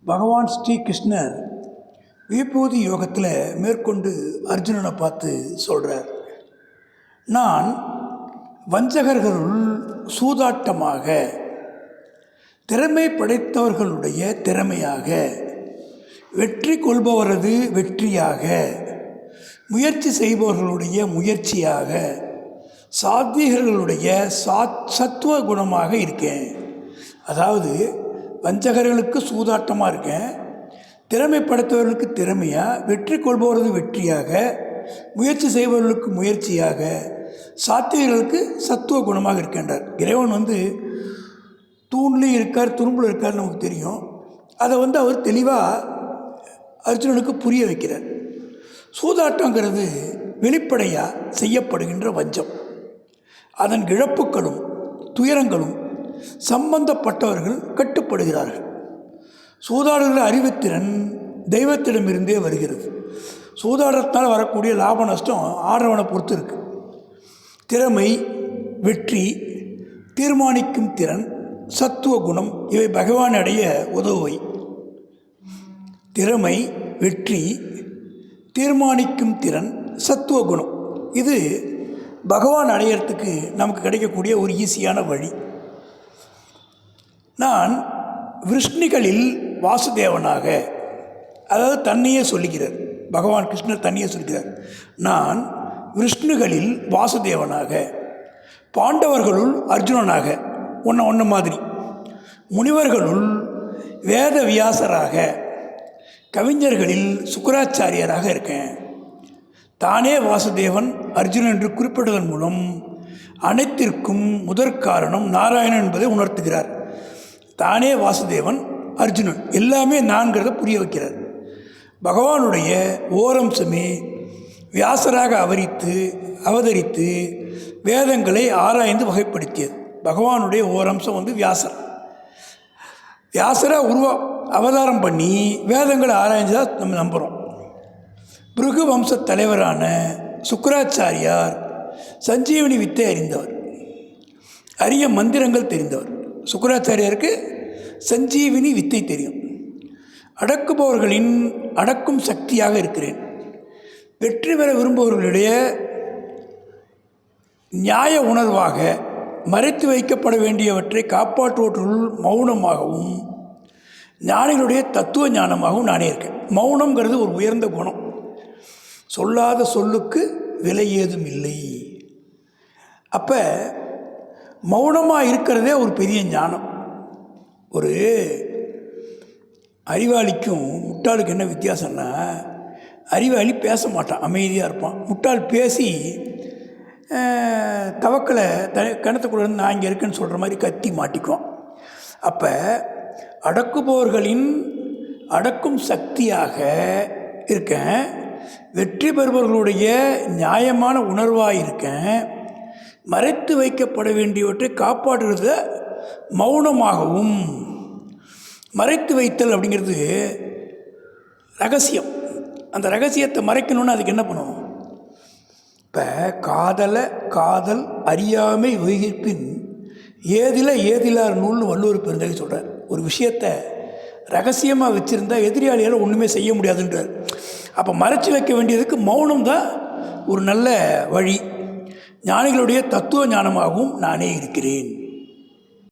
பகவான் ஸ்ரீகிருஷ்ணர் விபூதி யோகத்தில் மேற்கொண்டு அர்ஜுனனை பார்த்து சொல்கிறார், நான் வஞ்சகர்களுள் சூதாட்டமாக, திறமை படைத்தவர்களுடைய திறமையாக, வெற்றி கொள்பவரது வெற்றியாக, முயற்சி செய்பவர்களுடைய முயற்சியாக, சாத்வீகர்களுடைய சத்துவ குணமாக இருக்கேன். அதாவது வஞ்சகர்களுக்கு சூதாட்டமாக இருக்கேன், திறமைப்படுத்தவர்களுக்கு திறமையாக, வெற்றி கொள்பவரது வெற்றியாக, முயற்சி செய்பவர்களுக்கு முயற்சியாக, சாத்வீகர்களுக்கு சத்துவ குணமாக இருக்கின்றார். இறைவன் தூண்லேயும் இருக்கார், துரும்பில் இருக்கார், நமக்கு தெரியும். அதை அவர் தெளிவாக அர்ஜுனனுக்கு புரிய வைக்கிறார். சூதாட்டங்கிறது வெளிப்படையாக செய்யப்படுகின்ற வஞ்சம். அதன் இழப்புகளும் துயரங்களும் சம்பந்தப்பட்டவர்கள் கட்டுப்படுகிறார்கள். சூதாடுகிற அறிவுத்திறன் தெய்வத்திடமிருந்தே வருகிறது. சூதாட்டத்தால் வரக்கூடிய லாப நஷ்டம் ஆடவனை பொறுத்து இருக்குது. திறமை, வெற்றி, தீர்மானிக்கும் திறன், சத்துவ குணம் இவை பகவான் அடைய உதவுவை. திறமை, வெற்றி, தீர்மானிக்கும் திறன், சத்துவ குணம் இது பகவான் அடையிறதுக்கு நமக்கு கிடைக்கக்கூடிய ஒரு ஈஸியான வழி. நான் விஷ்ணுகளில் வாசுதேவனாக, அதாவது தன்னையே சொல்லுகிறார் பகவான் கிருஷ்ணர், தன்னையே சொல்கிறார். நான் விஷ்ணுகளில் வாசுதேவனாக, பாண்டவர்களுள் அர்ஜுனனாக, ஒன்று மாதிரி, முனிவர்களுள் வேத வியாசராக, கவிஞர்களில் சுக்கராச்சாரியராக இருக்கேன். தானே வாசுதேவன் அர்ஜுனன் என்று குறிப்பிடுவதன் மூலம் அனைத்திற்கும் முதற்காரணம் நாராயணன் என்பதை உணர்த்துகிறார். தானே வாசுதேவன் அர்ஜுனன் எல்லாமே நான்கிறத புரிய வைக்கிறார். பகவானுடைய ஓரம்சமே வியாசராக அவதரித்து வேதங்களை ஆராய்ந்து வகைப்படுத்தியது. பகவானுடைய ஓரம்சம் வியாசர். வியாசராக அவதாரம் பண்ணி வேதங்களை ஆராய்ஞ்சதாக நம்ம நம்புகிறோம். பிருகு வம்ச தலைவரான சுக்கராச்சாரியார் சஞ்சீவனி வித்தை அறிந்தவர், அரிய மந்திரங்கள் தெரிந்தவர். சுக்கராச்சாரியாருக்கு சஞ்சீவினி வித்தை தெரியும். அடக்குபவர்களின் அடக்கும் சக்தியாக இருக்கிறேன். வெற்றி பெற விரும்புபவர்களுடைய நியாய உணர்வாக, மறைத்து வைக்கப்பட வேண்டியவற்றை காப்பாற்றுவற்றுள் மௌனமாகவும், ஞானிகளுடைய தத்துவ ஞானமாகவும் நானே இருக்கேன். மௌனங்கிறது ஒரு உயர்ந்த குணம். சொல்லாத சொல்லுக்கு விலை ஏதும் இல்லை. அப்போ மௌனமாக இருக்கிறதே ஒரு பெரிய ஞானம். ஒரு அறிவாளிக்கும் முட்டாளுக்கு என்ன வித்தியாசம்னா, அறிவாளி பேச மாட்டான், அமைதியாக இருப்பான். முட்டாள் பேசி தவக்கலை கிணத்துக்குள்ள நான் இங்கே இருக்கேன்னு சொல்கிற மாதிரி கத்தி மாட்டிக்குவான். அப்போ அடக்குபவர்களின் அடக்கும் சக்தியாக இருக்கேன், வெற்றி பெறுபவர்களுடைய நியாயமான உணர்வாக இருக்கேன், மறைத்து வைக்கப்பட வேண்டியவற்றை காப்பாற்றுறத மௌனமாகவும். மறைத்து வைத்தல் அப்படிங்கிறது ரகசியம். அந்த ரகசியத்தை மறைக்கணும்னு அதுக்கு என்ன பண்ணணும்? இப்போ காதல் அறியாமை உயிர்ப்பின் ஏதிலார் நூல்னு வள்ளுவர் பெருந்தகை சொல்கிறார். ஒரு விஷயத்தை ரகசியமாக வச்சுருந்தா எதிரியாளியால் ஒன்றுமே செய்ய முடியாதுன்றார். அப்போ மறைச்சி வைக்க வேண்டியதுக்கு மௌனம் தான் ஒரு நல்ல வழி. ஞானிகளுடைய தத்துவ ஞானமாகவும் நானே இருக்கிறேன்.